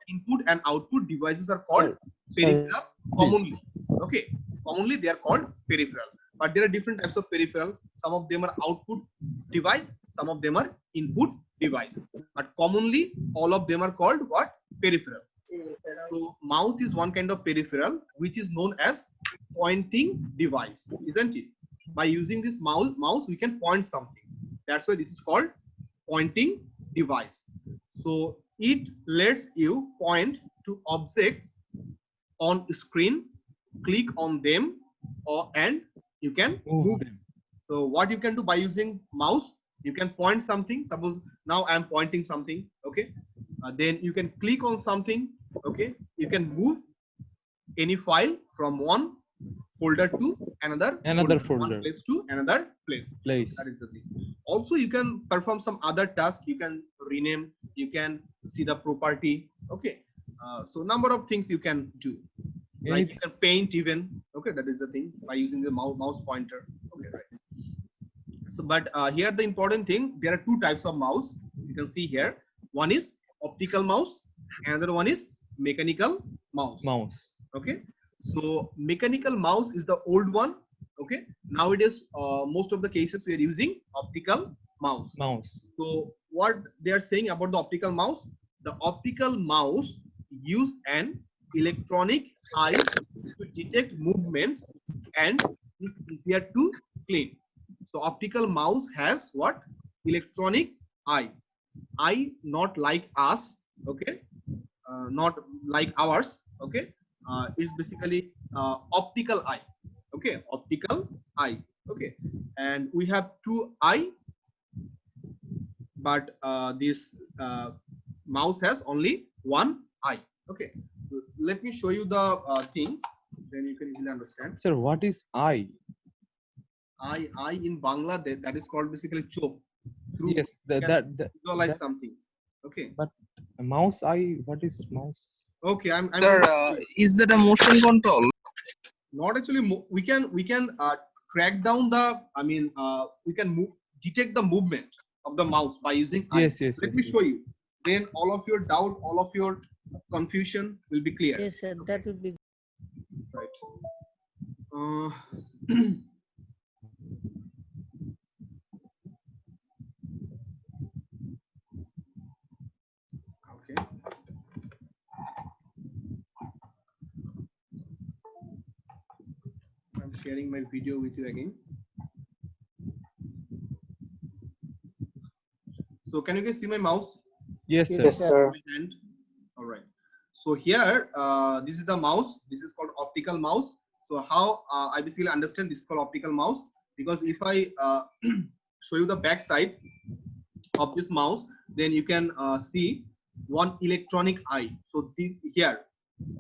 input and output devices are called peripheral commonly. Okay, commonly they are called peripheral. But there are different types of peripheral. Some of them are output device. Some of them are input device. But commonly all of them are called what? Peripheral. So mouse is one kind of peripheral which is known as pointing device, isn't it? By using this mouse we can point something. That's why this is called pointing device. So it lets you point to objects on screen, click on them, and you can move them. So what you can do by using mouse, you can point something. Suppose now I am pointing something. Okay, then you can click on something. Okay, you can move any file from one folder to another folder. One place to another place. That is the thing. Also you can perform some other task. You can rename, you can see the property. Okay, so number of things you can do, like you can paint even. Okay, that is the thing by using the mouse pointer. Okay, right. So but here the important thing, there are two types of mouse you can see here. One is optical mouse, another one is mechanical mouse. Okay, so mechanical mouse is the old one. Okay, nowadays most of the cases we are using optical mouse. So what they are saying about the optical mouse, the optical mouse use an electronic eye to detect movement and is easier to clean. So optical mouse has what? Electronic eye. Eye not like us. Okay, not like ours. Okay, it's basically optical eye. Okay, optical eye. Okay, and we have two eye, but this mouse has only one eye. Okay, let me show you the thing, then you can easily understand. Sir, what is eye? Eye in Bangla, that is called basically chok. Yes, visualize something. Okay, but a mouse eye, what is mouse? Okay, I'm Sir, is that a motion control? Not actually. We can track down the. We can detect the movement of the mouse by using eye. Yes. Let me show you. Then all of your doubt, all of your confusion will be clear. Yes, sir. That would be right. Okay. I'm sharing my video with you again. So can you guys see my mouse? Yes, sir. Yes, sir. All right. So here, this is the mouse. This is called optical mouse. So how I basically understand this is called optical mouse, because if I show you the back side of this mouse, then you can see one electronic eye. So this here,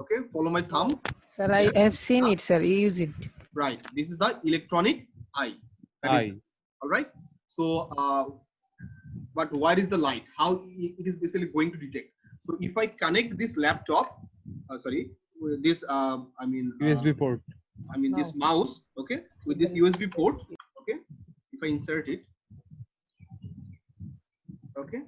okay, follow my thumb. Sir, I have seen it, sir. You use it. Right. This is the electronic eye. All right. So, but where is the light? How it is basically going to detect? So if I connect this laptop, this USB port. This mouse, okay, with this USB port, okay. If I insert it, okay,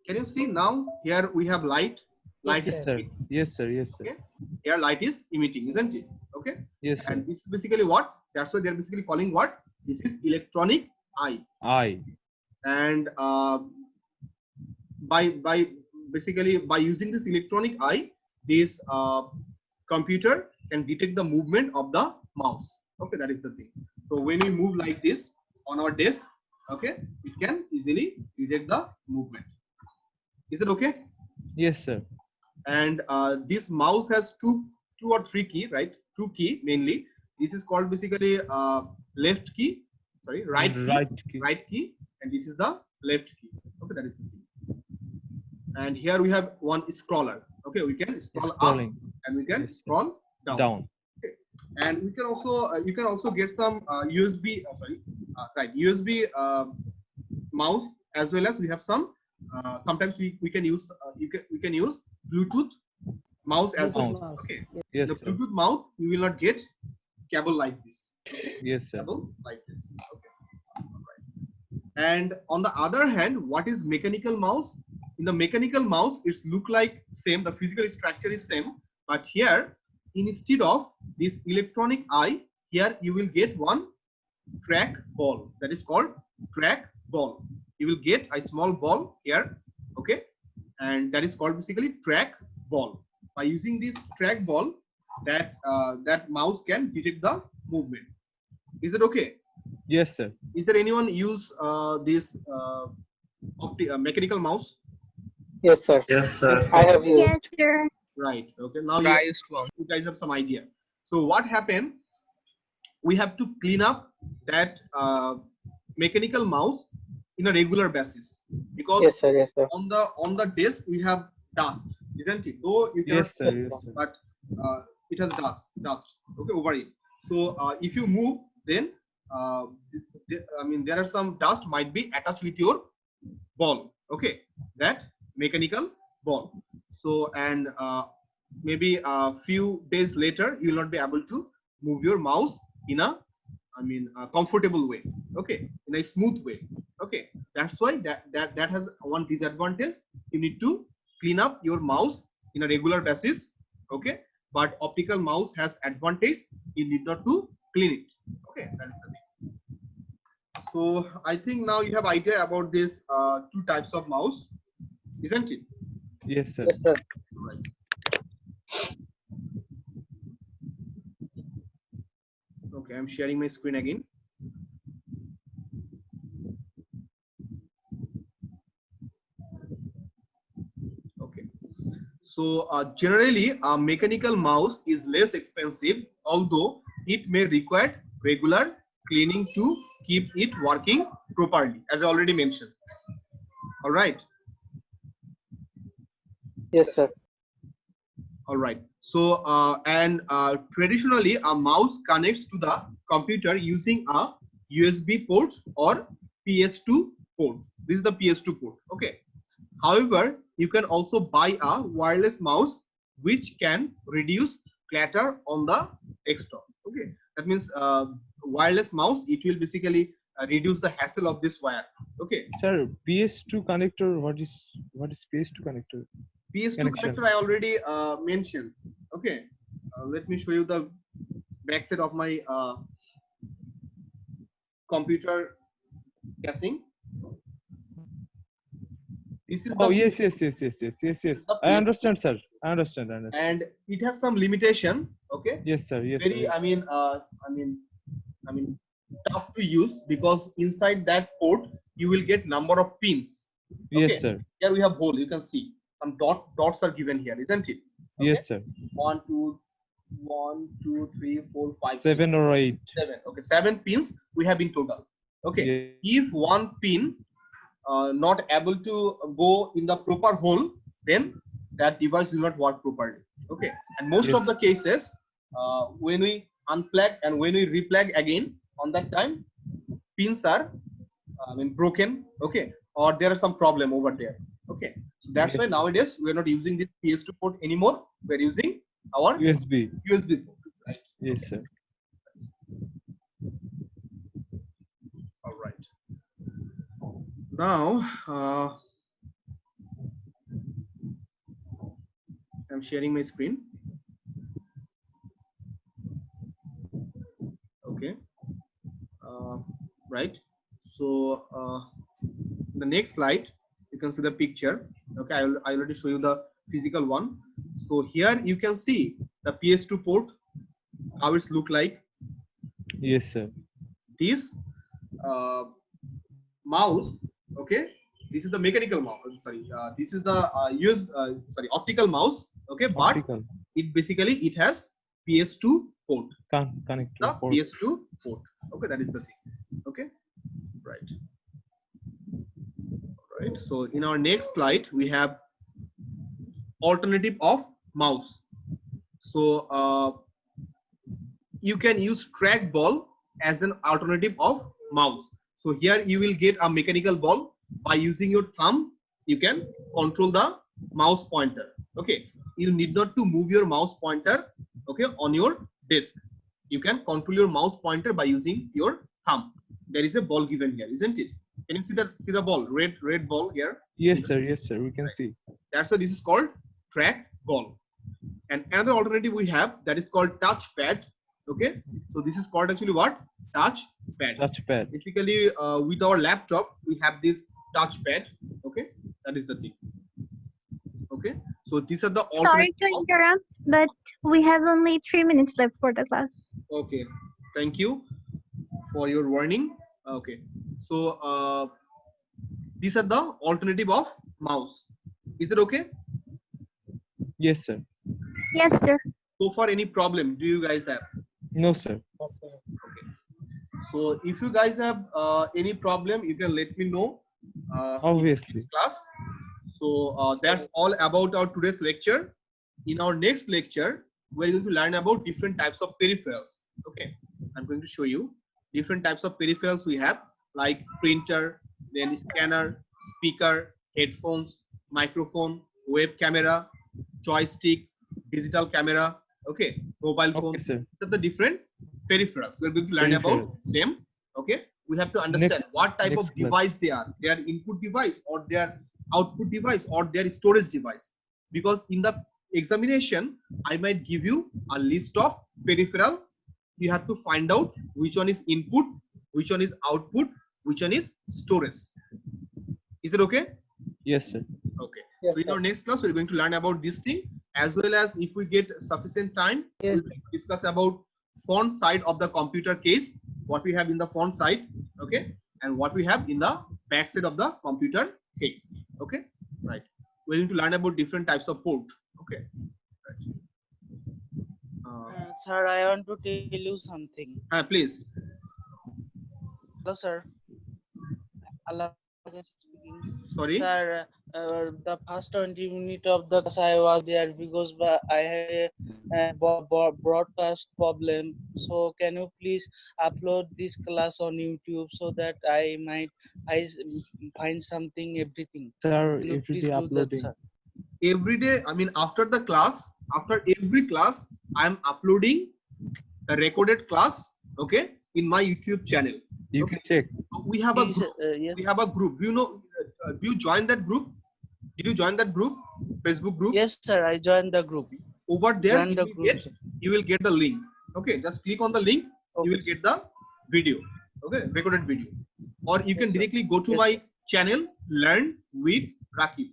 can you see now? Here we have light. Light Yes, is sir. emitting. Yes, sir. Yes, sir. Okay. Here light is emitting, isn't it? Okay. Yes, sir. And this is basically what? That's why they're basically calling what? This is electronic eye. And basically by using this electronic eye, this computer can detect the movement of the mouse. Okay, that is the thing. So when we move like this on our desk, okay, it can easily detect the movement. Is it okay? Yes, sir. And this mouse has two or three key, right? Two key mainly. This is called basically left key, sorry, right key, and this is the left key. Okay, that is the thing. And here we have one scroller. Okay, we can scroll up and we can scroll down. Okay. And we can also you can also get some USB USB mouse, as well as we have some sometimes we can use we can use Bluetooth mouse as well. Okay. Yes, the sir. Bluetooth mouse, you will not get cable like this. Yes, sir. Cable like this. Okay. And on the other hand, what is mechanical mouse? In the mechanical mouse, it's look like same, the physical structure is same, but here instead of this electronic eye, here you will get one track ball, that is called track ball. You will get a small ball here, okay, and that is called basically track ball. By using this track ball, that that mouse can detect the movement. Is it okay? Yes, sir. Is there anyone use this mechanical mouse? Yes, sir. Yes, sir. I have used. Yes, sir. Right. Okay. Now I used one. you guys have some idea. So what happened? We have to clean up that mechanical mouse in a regular basis, because Yes, sir. Yes, sir. on the desk we have dust, isn't it? Though you cannot Yes, sir. Yes, sir. but it has dust, okay, over it. So if you move, then I mean there are some dust might be attached with your ball, okay, that mechanical ball. So and maybe a few days later you will not be able to move your mouse in a comfortable way, okay, in a smooth way. Okay, that's why that has one disadvantage. You need to clean up your mouse in a regular basis, okay, but optical mouse has advantage. You need not to clean it. Okay, that is the thing. So I think now you have idea about this two types of mouse, isn't it? Yes, sir. Yes, sir. Right. Okay, I'm sharing my screen again. Okay. So generally, a mechanical mouse is less expensive, although it may require regular cleaning to keep it working properly, as I already mentioned. All right. Yes, sir. All right. So traditionally, a mouse connects to the computer using a USB port or PS2 port. This is the PS2 port. Okay. However, you can also buy a wireless mouse which can reduce clutter on the desktop. Okay. That means wireless mouse, it will basically reduce the hassle of this wire. Okay. Sir, PS2 connector. What is PS2 connector? PS2 Connection. connector I already mentioned. Okay, let me show you the backside of my computer casing. This is Oh, the yes. I understand, sir. I understand. and it has some limitation. Okay. Yes, sir. Yes, Very, sir. I mean, tough to use, because inside that port you will get number of pins. Okay. Yes, sir. Here we have hole. You can see some dots are given here, isn't it? Okay. Yes, sir. 1, 2, 3, 4, 5, 7 or 8. 7. Okay, 7 pins we have in total. Okay, if one pin not able to go in the proper hole, then that device will not work properly. Okay, and most of the cases, when we unplug and when we replug again, on that time pins are broken. Okay, or there are some problem over there. Okay, so that's why nowadays we are not using this PS2 port anymore. We are using our USB port. Right. Yes, sir. All right. Now I'm sharing my screen. Okay. right? So the next slide, you can see the picture. Okay, I already show you the physical one. So here you can see the PS2 port, how it's look like. Yes, sir. This mouse, okay, this is the mechanical mouse. Sorry, this is the optical mouse. Okay, Optical. but it basically it has PS2 port. Connect The to port. PS2 port. Okay, that is the thing. Okay, right. Right. So in our next slide, we have alternative of mouse. So you can use trackball as an alternative of mouse. So here you will get a mechanical ball. By using your thumb, you can control the mouse pointer. Okay, you need not to move your mouse pointer, okay, on your desk. You can control your mouse pointer by using your thumb. There is a ball given here, isn't it? Can you see the ball, red ball here? Yes, sir. Yes, sir. We can see. That's why this is called track ball. And another alternative we have, that is called touchpad. Okay, so this is called actually what? Touchpad. Touchpad. Basically, with our laptop, we have this touchpad. Okay, that is the thing. Okay, so these are the Sorry to interrupt, but we have only 3 minutes left for the class. Okay, thank you for your warning. Okay, so these are the alternative of mouse. Is that okay? Yes, sir. Yes, sir. So far, any problem do you guys have? No, sir. Okay. So if you guys have any problem, you can let me know. Obviously. In class. So that's all about our today's lecture. In our next lecture, we're going to learn about different types of peripherals. Okay, I'm going to show you different types of peripherals we have, like printer, then scanner, speaker, headphones, microphone, web camera, joystick, digital camera, okay, mobile phone. Okay, sir. These are the different peripherals. We're going to learn about them. Okay, we have to understand what type of device they are. They are input device, or their output device, or their storage device. Because in the examination, I might give you a list of peripheral. You have to find out which one is input, which one is output, which one is storage. Is it okay? Yes, sir. Okay. Yes, so in our next class, we're going to learn about this thing, as well as if we get sufficient time, we'll discuss about front side of the computer case, what we have in the front side, okay, and what we have in the back side of the computer case. Okay, right. We're going to learn about different types of port. Okay. Right. Sir, I want to tell you something. Please. Hello, sir. Hello. Sorry. Sir, the first 20 minutes of the class I was there because I had a broadcast problem. So can you please upload this class on YouTube so that I find something, everything. Sir, Can you every please day do uploading. that, sir? Every day, I mean, after the class, after every class, I'm uploading a recorded class, okay, in my YouTube channel. You okay. can check. So we have a Please, group. yes. We have a group. Do you know? Do you join that group? Did you join that group? Facebook group? Yes, sir. I joined the group. Over there, Join you will get the link. Okay, just click on the link. Okay. You will get the video. Okay, recorded video. Or you can directly go to my channel, Learn with Rakib.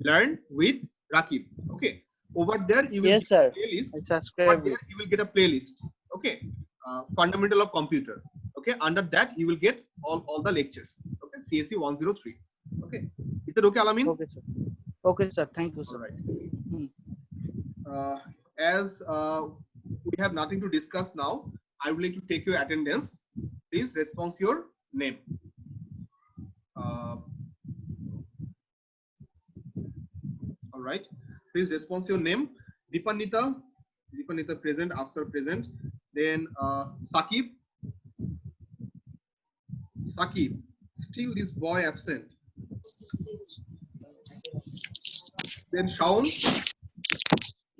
Learn with Rakib. Okay. Over there, you will get a playlist. Over there, you will get a playlist. Okay. Fundamental of computer. Okay. Under that, you will get all the lectures. Okay. CSE 103. Okay. Is that okay, Alamin? Okay, sir. Okay, sir. Thank you, sir. All right. As we have nothing to discuss now, I would like to take your attendance. Please respond your name. All right. Please respond your name. Dipanita present, Afsar present. Then Sakib, still this boy absent. Then Shaun.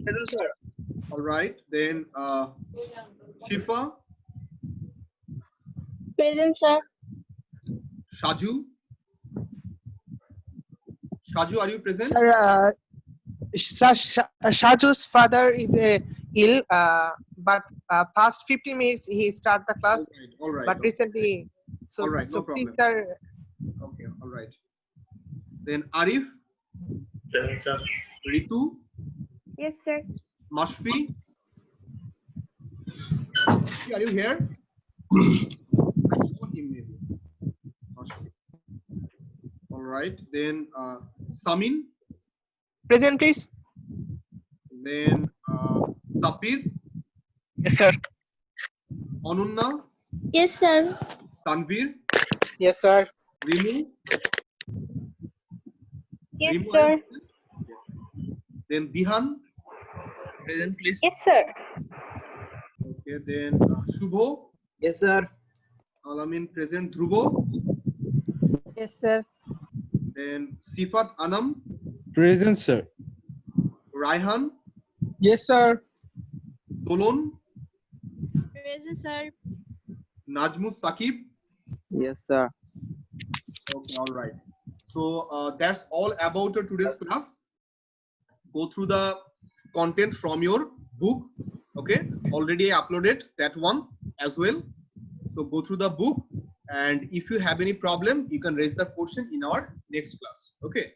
Hello, sir. All right. Then Shifa. Present, sir. Shaju, are you present? Sir, Shaju's father is ill, but past 15 minutes he start the class. All right. But recently So, All right, so no problem. please, sir. Okay, all right. Then Arif, Present, sir. Ritu, Yes, sir. Mashfi. Mashfi, are you here? I saw him maybe. Mashfi. All right. Then Samin. Present, please. Then Sapir, Yes, sir. Anunna, Yes, sir. Tanvir, Yes, sir. Rimu. Yes, Rimu, sir. are you present? Yeah. Then Dihan. Present, please. Yes, sir. Okay. Then Shubho. Yes, sir. Alamin present. Dhruvo. Yes, sir. Then Sifat Anam. Present, sir. Raihan. Yes, sir. Dolon. Present, sir. Najmus Sakib. Yes, sir. Okay, all right. So that's all about today's class. Go through the content from your book. Okay, already I uploaded that one as well. So go through the book, and if you have any problem, you can raise the question in our next class. Okay,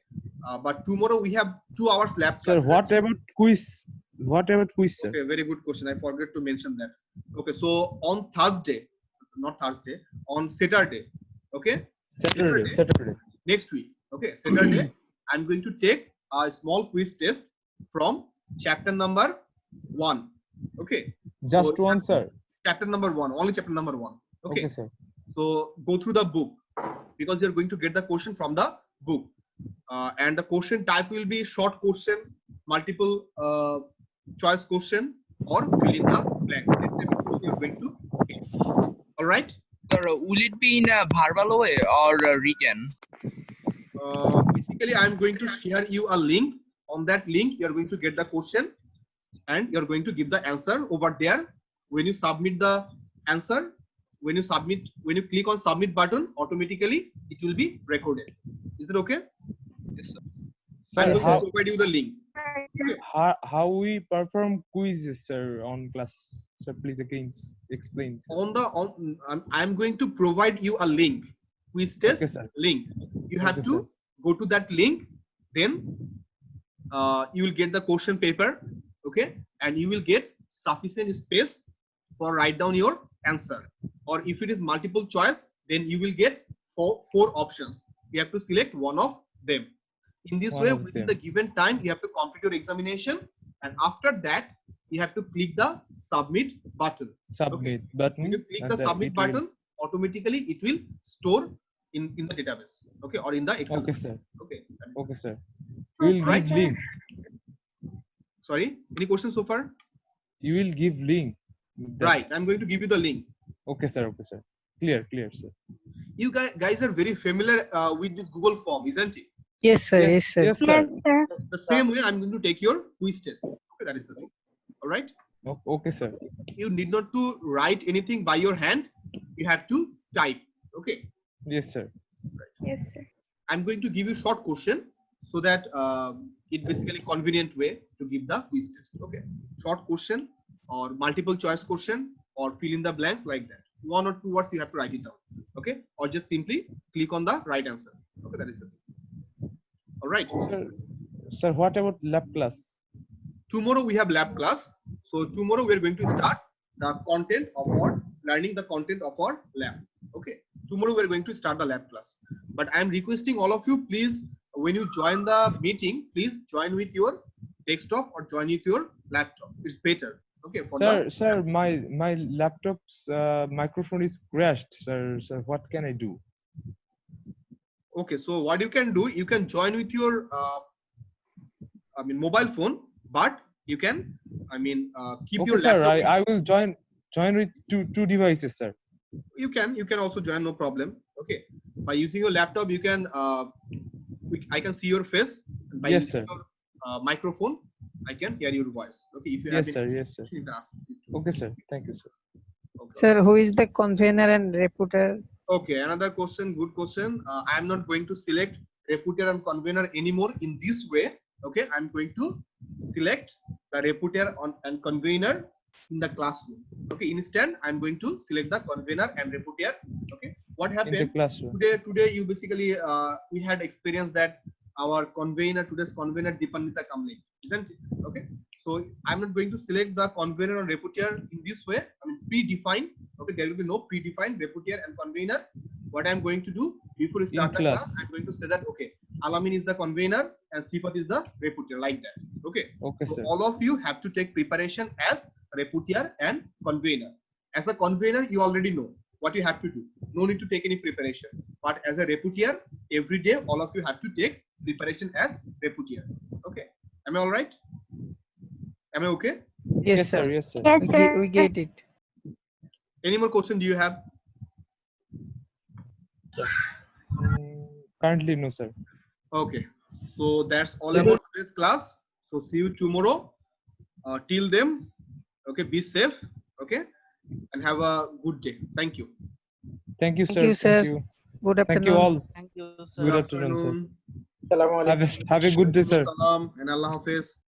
but tomorrow we have 2 hours lab Sir, class. what about quiz? What about quiz, sir? Okay, very good question. I forgot to mention that. Okay, so on Thursday, not Thursday, on Saturday. Okay, Saturday. next week. Okay, Saturday, I'm going to take a small quiz test from chapter number 1. Okay, Just so one, sir. chapter number 1, only chapter number 1. Okay, Okay, sir. so go through the book because you're going to get the question from the book, and the question type will be short question, multiple choice question, or fill in the blanks. That's the question you're going to get. All right. Sir, will it be in a verbal way or written? Basically, I'm going to share you a link. On that link, you're going to get the question and you're going to give the answer over there. When you submit the answer, when you click on submit button, automatically it will be recorded. Is that okay? Yes, sir. I'm Sir, going to provide you the link. Okay. how we perform quizzes, sir, on class? Sir, please again explain. Sir. I'm going to provide you a link, quiz test Okay, sir. link. You have Okay, to sir. go to that link, then you will get the question paper, okay, and you will get sufficient space for write down your answer. Or if it is multiple choice, then you will get four options. You have to select one of them. In this way, within the given time, you have to complete your examination, and after that, you have to click the submit button. Submit button. When you click and the then submit it will- button, automatically it will store in the database, okay, or in the Excel. Okay, sir. Okay. Okay, sir. You will Right. give link. Sorry, any questions so far? You will give link. Right, I'm going to give you the link. Okay, sir. Okay, sir. Clear, sir. You guys are very familiar with this Google form, isn't it? Yes, sir. Yes, sir. Yes, sir. The same way I'm going to take your quiz test. Okay, that is the thing. All right. Okay, sir. You need not to write anything by your hand. You have to type. Okay. Yes, sir. Yes, sir. I'm going to give you short question so that it basically convenient way to give the quiz test. Okay. Short question or multiple choice question or fill in the blanks like that. 1 or 2 words you have to write it down. Okay. Or just simply click on the right answer. Okay. That is it. All right. Sir, what about lab class? Tomorrow we have lab class. So tomorrow we are going to start the content of our learning the content of our lab. Okay. Tomorrow we are going to start the lab class. But I am requesting all of you, please, when you join the meeting, please join with your desktop or join with your laptop. It's better. Okay. For Sir, my laptop's microphone is crashed, sir. Sir, what can I do? Okay. So what you can do, you can join with your mobile phone, but you can keep Okay, your sir. laptop. I will join with two devices, sir. You can also join, no problem. Okay, by using your laptop you can I can see your face. By Yes, using sir. your microphone I can hear your voice. Okay, if you Yes, have sir. any Yes, sir. question, you can ask me too. Okay, sir. Thank you, sir. Okay. Sir, who is the convener and reputer? Okay, another question, good question. I am not going to select reputer and convener anymore in this way. Okay, I'm going to select the reputer and convener in the classroom. Okay, instead I'm going to select the convener and reputer. Okay, what In the happened classroom. today you basically we had experienced that our convener, today's convener Dipandita Kamli, isn't it? Okay, so I'm not going to select the convener or reputier in this way. I mean predefined. Okay, there will be no predefined reputier and convener. What I'm going to do before we start the class, I'm going to say that okay, Alamin is the convener and Sifat is the reputier, like that. Okay. Okay, So sir. all of you have to take preparation as reputier and convener. As a convener, you already know what you have to do. No need to take any preparation. But as a reputier, every day all of you have to take preparation as reputier. Okay. Am I all right? Am I okay? Yes, sir. Yes, sir. Yes, sir. We get it. Any more question do you have? Currently, no, sir. Okay. So that's all about today's class. So see you tomorrow. Till then, okay, be safe. Okay. And have a good day. Thank you. Thank you, Thank sir. you, sir. Thank you. Good afternoon. Thank you all. Thank you, sir. Good afternoon, sir. Assalamu alaikum. Have a good day, sir. Salam and Allah Hafiz.